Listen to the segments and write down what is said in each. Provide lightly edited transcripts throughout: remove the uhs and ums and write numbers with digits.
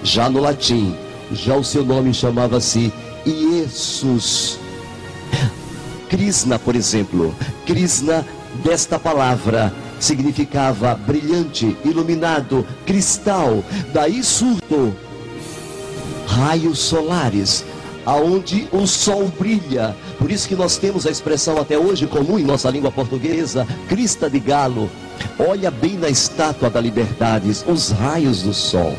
já no latim, já o seu nome chamava-se Iesus. Krishna, por exemplo, Krishna, desta palavra, significava brilhante, iluminado, cristal. Daí surgiu raios solares, aonde o sol brilha. Por isso que nós temos a expressão até hoje comum em nossa língua portuguesa, crista de galo. Olha bem na estátua da Liberdade, os raios do sol.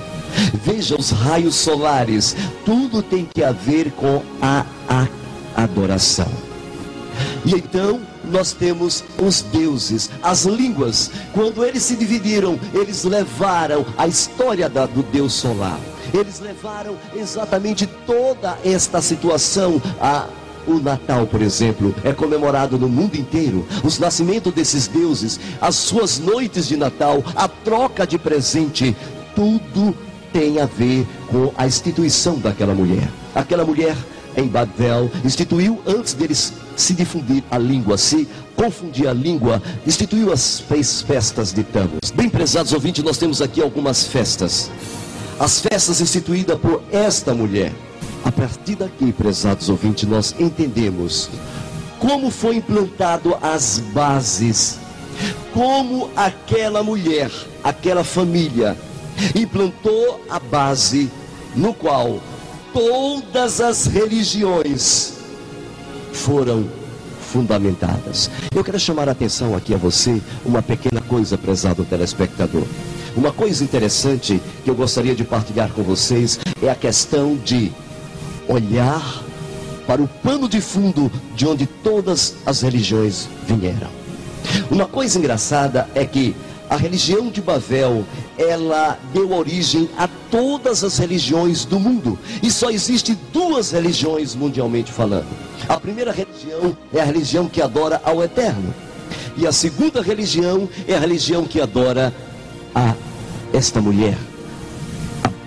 Veja os raios solares. Tudo tem que ver com a adoração. E então nós temos os deuses, as línguas. Quando eles se dividiram, eles levaram a história do Deus solar. Eles levaram exatamente toda esta situação. O Natal, por exemplo, é comemorado no mundo inteiro. Os nascimentos desses deuses, as suas noites de Natal, a troca de presente, tudo tem a ver com a instituição daquela mulher. Aquela mulher em Babel instituiu, antes deles se difundir a língua, se confundir a língua, instituiu as festas de Tammuz. Bem, prezados ouvintes, nós temos aqui algumas festas. As festas instituídas por esta mulher. A partir daqui, prezados ouvintes, nós entendemos como foi implantado as bases, como aquela mulher, aquela família, implantou a base no qual todas as religiões foram fundamentadas. Eu quero chamar a atenção aqui a você, uma pequena coisa, prezado telespectador. Uma coisa interessante que eu gostaria de partilhar com vocês é a questão de olhar para o pano de fundo de onde todas as religiões vieram. Uma coisa engraçada é que a religião de Babel, ela deu origem a todas as religiões do mundo. E só existe duas religiões mundialmente falando. A primeira religião é a religião que adora ao Eterno. E a segunda religião é a religião que adora a esta mulher.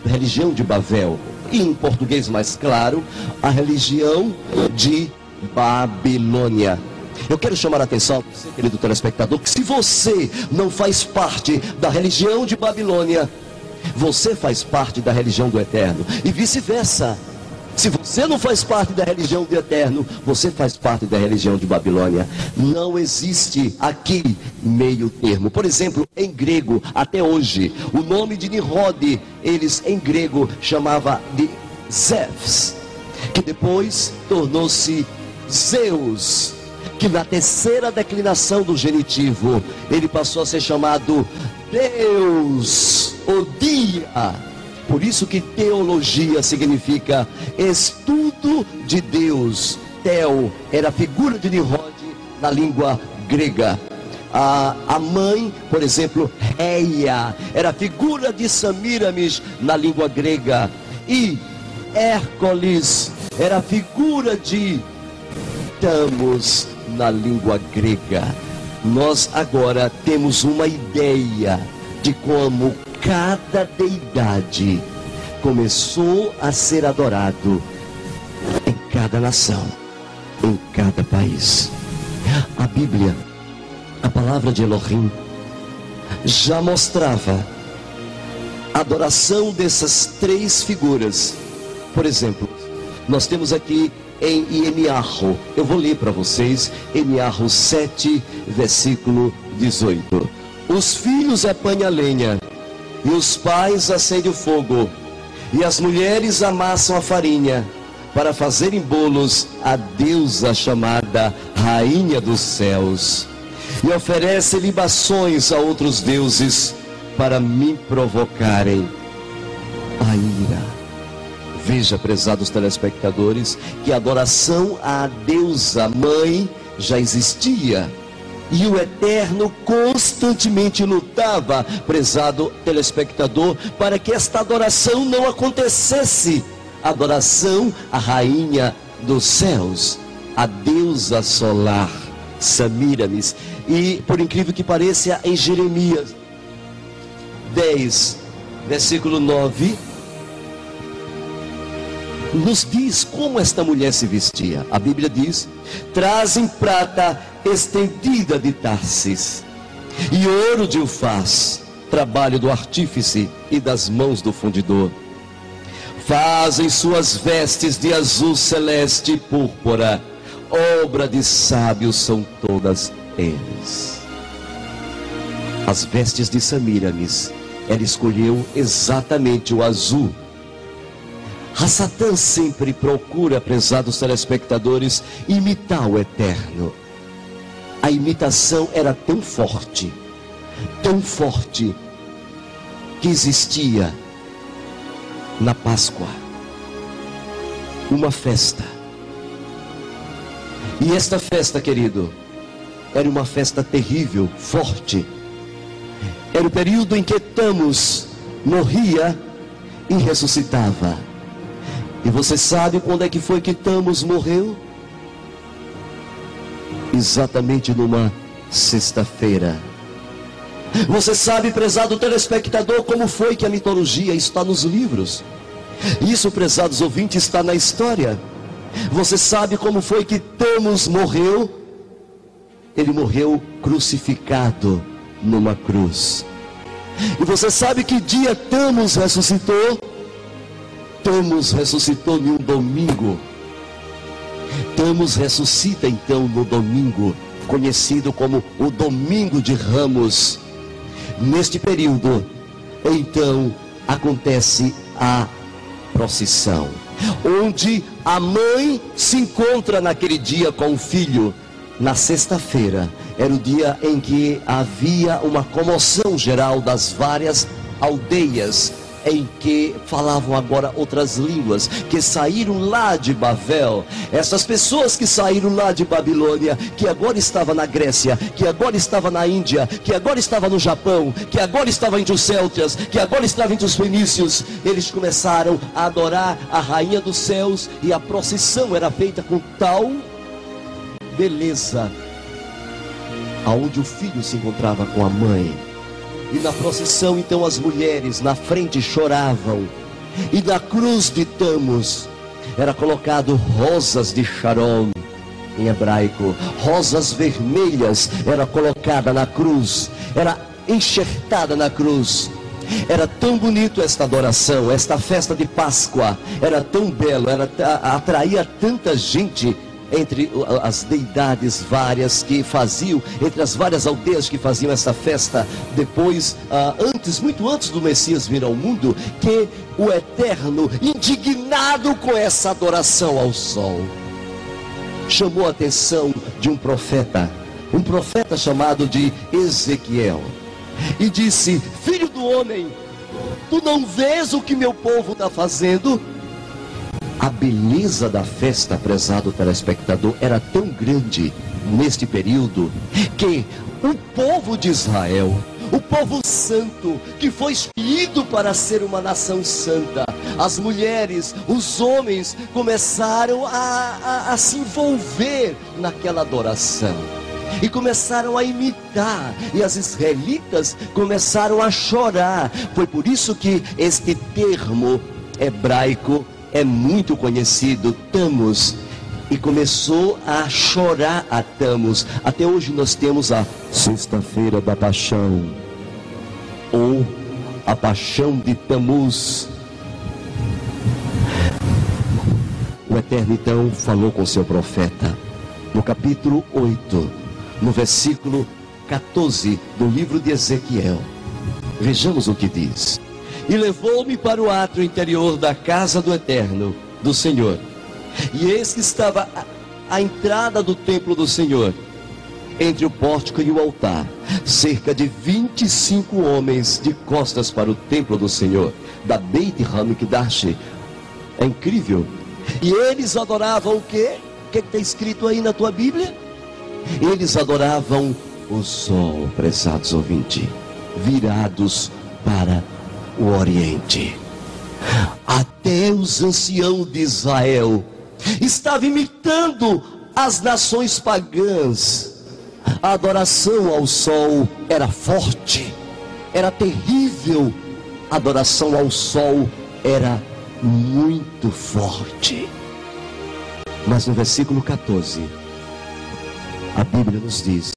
A religião de Babel. E em português mais claro, a religião de Babilônia. Eu quero chamar a atenção, você, querido telespectador, que se você não faz parte da religião de Babilônia, você faz parte da religião do Eterno. E vice-versa. Se você não faz parte da religião do Eterno, você faz parte da religião de Babilônia. Não existe aqui meio termo. Por exemplo, em grego, até hoje, o nome de Nimrod, eles em grego chamava de Zeus, que depois tornou-se Zeus, que na terceira declinação do genitivo, ele passou a ser chamado Deus, o dia. Por isso que teologia significa estudo de Deus. Theo era a figura de Nimrod na língua grega. A mãe, por exemplo, Reia, era a figura de Samiramis na língua grega. E Hércules era a figura de Tammuz na língua grega. Nós agora temos uma ideia de como cada deidade começou a ser adorado em cada nação, em cada país. A Bíblia, a palavra de Elohim, já mostrava a adoração dessas três figuras. Por exemplo, nós temos aqui em Irmiyahu, eu vou ler para vocês, Irmiyahu 7, versículo 18. Os filhos apanham a lenha, e os pais acendem o fogo, e as mulheres amassam a farinha, para fazerem bolos à deusa chamada Rainha dos Céus, e oferecem libações a outros deuses, para me provocarem a ira. Veja, prezados telespectadores, que a adoração à deusa mãe já existia. E o Eterno constantemente lutava, prezado telespectador, para que esta adoração não acontecesse. Adoração à Rainha dos Céus, a deusa solar, Samiramis. E, por incrível que pareça, em Jeremias 10, versículo 9, nos diz como esta mulher se vestia. A Bíblia diz: trazem prata estendida de Tarsis, e ouro de Ufaz, trabalho do artífice e das mãos do fundidor. fazem suas vestes de azul celeste e púrpura, obra de sábios são todas eles. As vestes de Semíramis, ela escolheu exatamente o azul. A Satã sempre procura, prezados telespectadores, imitar o eterno. A imitação era tão forte, que existia na Páscoa uma festa. E esta festa, querido, era uma festa terrível, forte. Era o período em que Tamos morria e ressuscitava. E você sabe quando é que foi que Tamos morreu? Exatamente numa sexta-feira. Você sabe, prezado telespectador, como foi que a mitologia está nos livros? Isso, prezados ouvintes, está na história. Você sabe como foi que Tamos morreu? Ele morreu crucificado numa cruz. E você sabe que dia Tamos ressuscitou? Tamos ressuscitou em um domingo. Tamos ressuscita então no domingo, conhecido como o Domingo de Ramos. Neste período, então, acontece a procissão, onde a mãe se encontra naquele dia com o filho. Na sexta-feira, era o dia em que havia uma comoção geral das várias aldeias, em que falavam agora outras línguas, que saíram lá de Babel. Essas pessoas que saíram lá de Babilônia, que agora estava na Grécia, que agora estava na Índia, que agora estava no Japão, que agora estava entre os celtas, que agora estava entre os fenícios, eles começaram a adorar a rainha dos céus, e a procissão era feita com tal beleza, aonde o filho se encontrava com a mãe. E na procissão então as mulheres na frente choravam, e na cruz de Tamos era colocado rosas de Sharon, em hebraico, rosas vermelhas era colocada na cruz, era enxertada na cruz. Era tão bonito esta adoração, esta festa de Páscoa, era tão belo, atraía tanta gente entre as deidades várias que faziam, entre as várias aldeias que faziam essa festa. Depois, muito antes do Messias vir ao mundo, que o Eterno, indignado com essa adoração ao sol, chamou a atenção de um profeta chamado de Ezequiel, e disse: filho do homem, tu não vês o que meu povo está fazendo? A beleza da festa, prezado telespectador, era tão grande neste período, que o povo de Israel, o povo santo, que foi escolhido para ser uma nação santa, as mulheres, os homens começaram a se envolver naquela adoração, e começaram a imitar, e as israelitas começaram a chorar. Foi por isso que este termo hebraico é muito conhecido, Tamos, e começou a chorar a Tamos. Até hoje nós temos a Sexta-feira da Paixão, ou a Paixão de Tamuz. O Eterno então falou com seu profeta, no capítulo 8, no versículo 14 do livro de Ezequiel. Vejamos o que diz: e levou-me para o átrio interior da casa do Eterno, do Senhor. E eis que estava à entrada do templo do Senhor, entre o pórtico e o altar, cerca de 25 homens de costas para o templo do Senhor, da Beit Hamikdash. É incrível. E eles adoravam o quê? O que está escrito aí na tua Bíblia? Eles adoravam o sol, prezados ouvintes, virados para o Oriente. Até os anciãos de Israel estavam imitando as nações pagãs. A adoração ao sol era forte, era terrível. A adoração ao sol era muito forte. Mas no versículo 14, a Bíblia nos diz